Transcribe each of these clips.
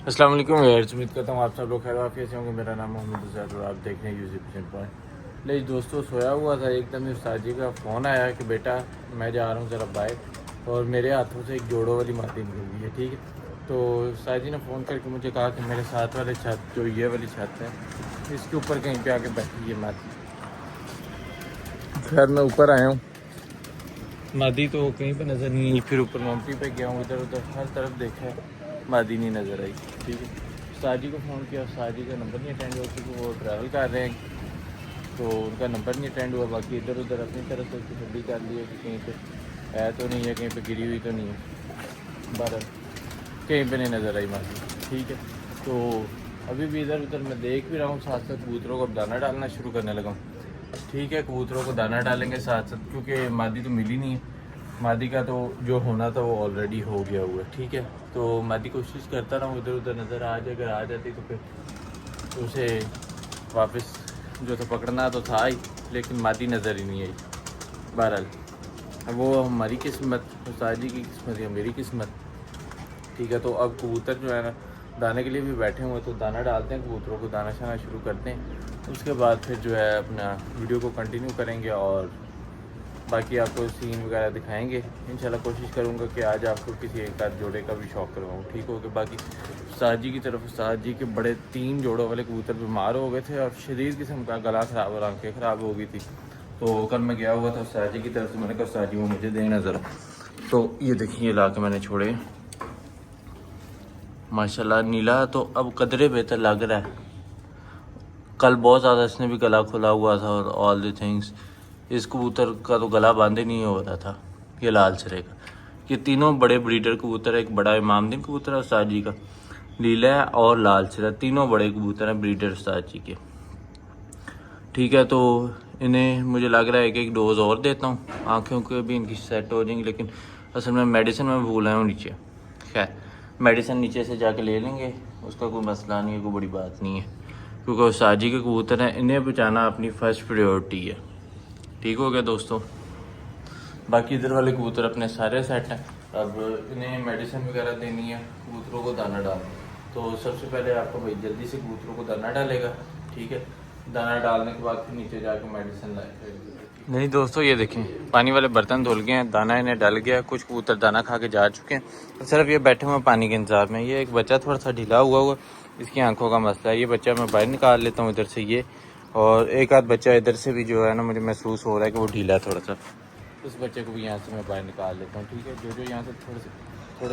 अस्सलाम वालेकुम यार, उम्मीद करता हूँ आप सब लोग खैर वाफियत से होंगे। मेरा नाम मोहम्मद उज़ैर और आप देख रहे हैं यूज़ एफिशिएंट पॉइंट। ले दोस्तों, सोया हुआ था, एकदम उस्ताद जी का फ़ोन आया कि बेटा मैं जा रहा हूँ ज़रा बाइक, और मेरे हाथों से एक जोड़ों वाली माती निकल गई है। ठीक है, तो उस्ताद जी ने फ़ोन करके मुझे कहा कि मेरे साथ वाले छत, जो ये वाली छत है, इसके ऊपर कहीं पे आके बैठी है माती। खैर मैं ऊपर आया हूँ, मादी तो कहीं पे नज़र नहीं आई। फिर ऊपर मम्पी पे गया हूँ, इधर उधर हर तरफ देखा है, मादी नहीं नज़र आई। ठीक है, उस्ताद जी को फ़ोन किया, उस्ताद जी का नंबर नहीं अटेंड हुआ क्योंकि वो ट्रैवल कर रहे हैं, तो उनका नंबर नहीं अटेंड हुआ। बाकी इधर उधर अपनी तरफ से तसल्ली कर ली है कि कहीं पे है तो नहीं है, कहीं पे गिरी हुई तो नहीं है, बहरहाल कहीं पे नहीं नज़र आई मादी। ठीक है, तो अभी भी इधर उधर मैं देख भी रहा हूँ, साथ साथ कबूतरों को दाना डालना शुरू करने लगा हूँ। ठीक है, कबूतरों को दाना डालेंगे साथ साथ, क्योंकि मादी तो मिली नहीं है। मादी का तो जो होना था वो ऑलरेडी हो गया हुआ है। ठीक है, तो मादी कोशिश करता रहा हूँ, इधर उधर नज़र आ जाए, अगर आ जाती तो फिर उसे वापस जो था पकड़ना तो था ही, लेकिन मादी नज़र ही नहीं आई। बहरहाल अब वो हमारी किस्मत, उस्ताद जी की किस्मत या मेरी किस्मत। ठीक है, तो अब कबूतर जो है ना दाने के लिए भी बैठे हुए, तो दाना डालते हैं, कबूतरों को दाना शाना शुरू करते हैं। उसके बाद फिर जो है अपना वीडियो को कंटिन्यू करेंगे और बाकी आपको सीन वगैरह दिखाएंगे। इंशाल्लाह कोशिश करूँगा कि आज आपको किसी एक आध जोड़े का भी शौक़ करवाऊँ। ठीक हो गया। बाकी उस्ताद जी की तरफ, उस्ताद जी के बड़े 3 जोड़ों वाले कबूतर बीमार हो गए थे और शदीद किस्म का गला ख़राब और आँखें ख़राब हो गई थी। तो कल मैं गया हुआ था उस्ताद जी की तरफ से, मैंने कहा उस्ताद जी वो मुझे देना ज़रा। तो ये देखिए, ला के मैंने छोड़े माशाल्लाह। नीला तो अब कदरे बेहतर लग रहा है, कल बहुत ज़्यादा इसने भी गला खुला हुआ था और ऑल द थिंग्स। इस कबूतर का तो गला बंद ही नहीं हो रहा था, ये लाल सिरे का। ये तीनों बड़े ब्रीडर कबूतर है, एक बड़ा इमामदीन कबूतर है उस्ताद जी का, लीला है और लाल सिरा, तीनों बड़े कबूतर हैं ब्रीडर उस्ताद जी के। ठीक है, तो इन्हें मुझे लग रहा है कि एक डोज और देता हूँ, आँखों के भी इनकी सेट हो जाएंगी। लेकिन असल में मेडिसिन में भूल आया हूँ नीचे। खैर मेडिसिन नीचे से जाके ले लेंगे, उसका कोई मसला नहीं है, कोई बड़ी बात नहीं है, क्योंकि उस्ताद जी के कबूतर हैं, इन्हें बचाना अपनी फ़र्स्ट प्रायोरिटी है। ठीक हो गया दोस्तों। बाकी इधर वाले कबूतर अपने सारे सेट हैं, अब इन्हें मेडिसिन वगैरह देनी है, कबूतरों को दाना डालना। तो सबसे पहले आपको भाई जल्दी से कबूतरों को दाना डालेगा। ठीक है, दाना डालने के बाद फिर नीचे जाकर मेडिसिन लाए। नहीं दोस्तों, ये देखें पानी वाले बर्तन धुल गए हैं, दाना इन्हें डल गया, कुछ कबूतर दाना खा के जा चुके हैं, तो सिर्फ ये बैठे हुए पानी के इंतजार में। ये एक बच्चा थोड़ा सा ढीला हुआ, इसकी आंखों का मसला है। ये बच्चा मैं बाहर निकाल लेता हूँ इधर से, ये और एक आध बच्चा इधर से भी जो है ना, मुझे महसूस हो रहा है कि वो ढीला है थोड़ा सा, उस बच्चे को भी यहाँ से मैं बाहर निकाल लेता हूँ। ठीक है, जो जो यहाँ से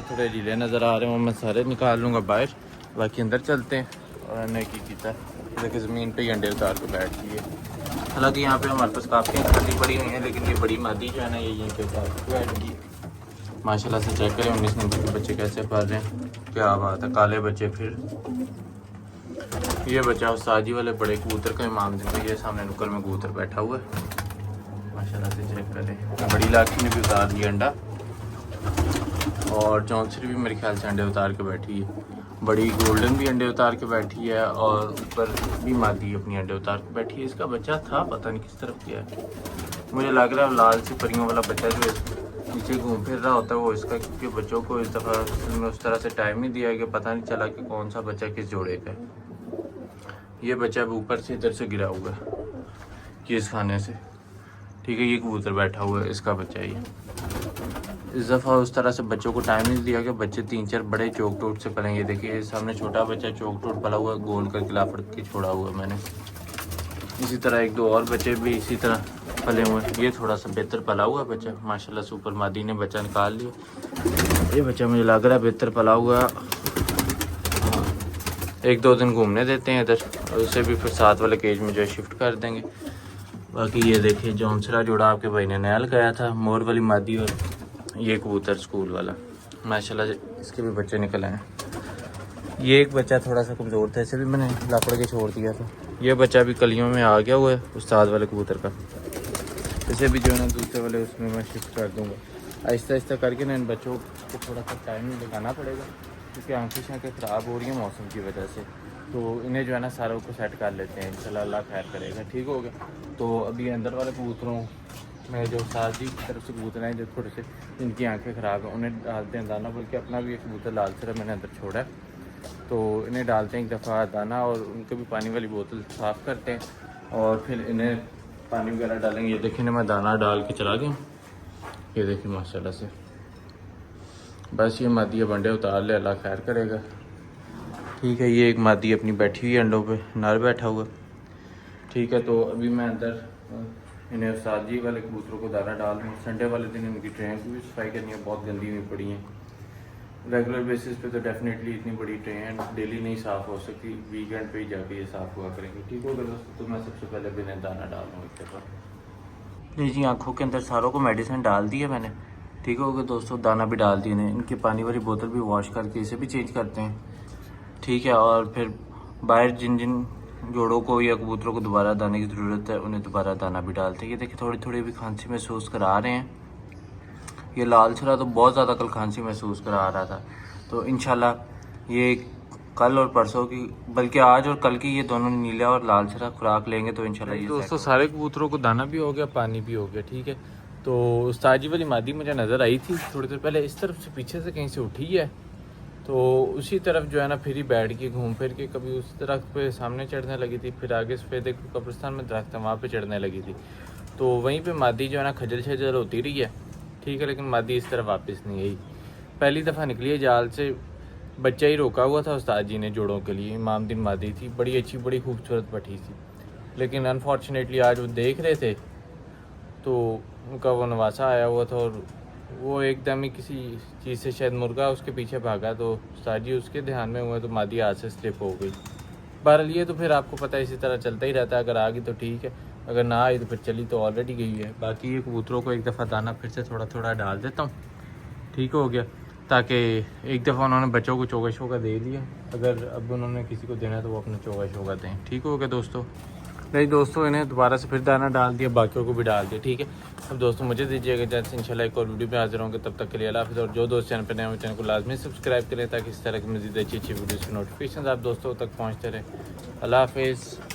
थोड़े ढीले नज़र आ रहे हैं वो मैं सारे निकाल लूँगा बाहर। बाकी अंदर चलते हैं और ने की किया देखिए ज़मीन पे ही अंडे उतार के बैठ गई है। हालांकि यहाँ पे हमारे पास काफ़ी खाली पड़ी हुई हैं, लेकिन ये बड़ी मादी जो है ना, ये यहीं पे उतार के बैठ गई। माशाल्लाह से चेक करें 19 नंबर के बच्चे कैसे पल रहे हैं, क्या बात है, काले बच्चे। फिर ये बच्चा उस्ताद जी वाले बड़े कबूतर का इमाम दिन में, ये सामने नुक्कड़ में कबूतर बैठा हुआ है। माशाल्लाह से चेक करें, बड़ी लाठी ने भी उतार दिया अंडा, और चौंसरी भी मेरे ख्याल से अंडे उतार के बैठी है, बड़ी गोल्डन भी अंडे उतार के बैठी है, और ऊपर भी मादी अपनी अंडे उतार के बैठी है। इसका बच्चा था, पता नहीं किस तरफ गया है, मुझे लग रहा है लाल सी परियों वाला बच्चा जो नीचे घूम फिर रहा होता है वो इसका, क्योंकि बच्चों को इस दफ़ा में उस तरह से टाइम नहीं दिया कि पता नहीं चला कि कौन सा बच्चा किस जोड़े का है। ये बच्चा भी ऊपर से इधर से गिरा हुआ है किस खाने से। ठीक है, ये कबूतर बैठा हुआ है, इसका बच्चा ही है। इस दफ़ा उस तरह से बच्चों को टाइम नहीं दिया कि बच्चे 3-4 बड़े चौक टोट से पलेंगे। ये देखिए सामने छोटा बच्चा चौक टोट पला हुआ है, गोल करके लापड़ के छोड़ा हुआ है मैंने। इसी तरह 1-2 और बच्चे भी इसी तरह पले हुए हैं। ये थोड़ा सा बेहतर पला हुआ बच्चा, माशाल्लाह से ऊपर मादी ने बच्चा निकाल लिया। ये बच्चा मुझे लग रहा है बेहतर पला हुआ। 1-2 दिन घूमने देते हैं इधर, और उसे भी फिर साथ वाले केज में जो है शिफ्ट कर देंगे। बाकी ये देखिए जौनसरा जोड़ा आपके भाई ने नया लगाया था, मोर वाली मादी, और ये कबूतर स्कूल वाला, माशाल्लाह से इसके भी बच्चे निकल आए हैं। ये एक बच्चा थोड़ा सा कमज़ोर था, इसे भी मैंने लापड़ के छोड़ दिया था। ये बच्चा भी कलियों में आ गया हुआ है उस्ताद वाले कबूतर का, इसे भी जो है ना दूसरे वाले उसमें मैं शिफ्ट कर दूँगा। आहिस्ता आहिस्ता करके ना इन बच्चों को थोड़ा सा टाइम लगाना पड़ेगा, क्योंकि आँखें ख़राब हो रही हैं मौसम की वजह से, तो इन्हें जो है ना सारों को सेट कर लेते हैं, इंशाल्लाह अल्लाह खैर करेगा। ठीक हो गया। तो अभी अंदर वाले कबूतरों में जो उस्ताद जी की तरफ से कबूतर हैं, जो थोड़े से जिनकी आंखें ख़राब हैं, उन्हें डालते हैं दाना, बल्कि अपना भी एक कबूतर लाल सिरा मैंने अंदर छोड़ा है, तो इन्हें डालते हैं एक दफ़ा दाना और उनके भी पानी वाली बोतल साफ़ करते हैं और फिर इन्हें पानी वगैरह डालेंगे। ये देखिए मैं दाना डाल के चला गया, ये देखिए माशाल्लाह से। बस ये मादी अब अंडे उतार ले, अल्लाह खैर करेगा। ठीक है, ये एक मादी अपनी बैठी हुई है अंडों पे, नर बैठा हुआ। ठीक है, तो अभी मैं अंदर इन्हें उस्ताद जी वाले कबूतरों को दाना डाल दूँ। संडे वाले दिन इनकी ट्रेन की भी सफाई करनी है, बहुत गंदी हुई पड़ी हैं। रेगुलर बेसिस पे तो डेफिनेटली इतनी बड़ी ट्रेन डेली नहीं साफ़ हो सकती, वीकेंड पे ही जाके ये साफ़ हुआ करेंगे। ठीक होगा दोस्तों, तो मैं सबसे पहले भी इन्हें दाना डाल दूँ एक दफ़ा। जी जी, आँखों के अंदर सारों को मेडिसिन डाल दी है मैंने। ठीक होगा दोस्तों, दाना भी डाल दिए। इनकी पानी वाली बोतल भी वॉश करके इसे भी चेंज करते हैं। ठीक है, और फिर बाहर जिन जिन जोड़ों को या कबूतरों को दोबारा दाने की ज़रूरत है उन्हें दोबारा दाना भी डालते हैं। ये देखिए थोड़ी थोड़ी भी खांसी महसूस करा रहे हैं। ये लाल छरा तो बहुत ज़्यादा कल खांसी महसूस करा रहा था, तो इंशाल्लाह ये कल और परसों की, बल्कि आज और कल की, ये दोनों नीला और लाल छरा खुराक लेंगे तो इंशाल्लाह ये दोस्तों सारे कबूतरों को दाना भी हो गया, पानी भी हो गया। ठीक है, तो उस्ताद जी वाली मादी मुझे नज़र आई थी थोड़ी देर पहले, इस तरफ से पीछे से कहीं से उठी है, तो उसी तरफ जो है ना फिर ही बैठ के घूम फिर के कभी उस दरख्त पे सामने चढ़ने लगी थी, फिर आगे सफ़ेद कब्रिस्तान में दरख्त है वहाँ पे चढ़ने लगी थी। तो वहीं पे मादी जो है ना खजल शजल होती रही है। ठीक है, लेकिन मादी इस तरफ वापस नहीं आई। पहली दफ़ा निकली है जाल से, बच्चा ही रोका हुआ था उस्ताद जी ने जोड़ों के लिए। इमाम दिन मादी थी, बड़ी अच्छी बड़ी खूबसूरत पठी थी, लेकिन अनफॉर्चुनेटली आज वो देख रहे थे तो उनका वो नवासा आया हुआ था और वो एकदम ही किसी चीज़ से शायद मुर्गा उसके पीछे भागा, तो उस्ताद जी उसके ध्यान में हुए तो मादी हाथ से स्लिप हो गई। बहरहाल ये तो फिर आपको पता है इसी तरह चलता ही रहता है, अगर आ गई तो ठीक है, अगर ना आई तो फिर चली तो ऑलरेडी गई है। बाकी ये कबूतरों को एक दफ़ा दाना फिर से थोड़ा थोड़ा डाल देता हूँ। ठीक हो गया, ताकि एक दफ़ा उन्होंने बच्चों को चोगा शोगा दे दिया, अगर अब उन्होंने किसी को देना है तो वो अपना चोगा शोगा दें। ठीक हो गया दोस्तों। नहीं दोस्तों, इन्हें दोबारा से फिर दाना डाल दिया, बाकियों को भी डाल दिया। ठीक है, अब दोस्तों मुझे दीजिएगा जैसे इंशाल्लाह एक और वीडियो में हाजिर होंगे, तब तक के लिए अल्लाह हाफ़िज़। और जो दोस्त चैनल पर नए हो चैनल को लाजमी सब्सक्राइब करें ताकि इस तरह की मज़ीद अच्छी अच्छी वीडियोज़ की नोटिफिकेशन आप दोस्तों तक पहुँचते रहें। अल्लाह हाफ़िज़।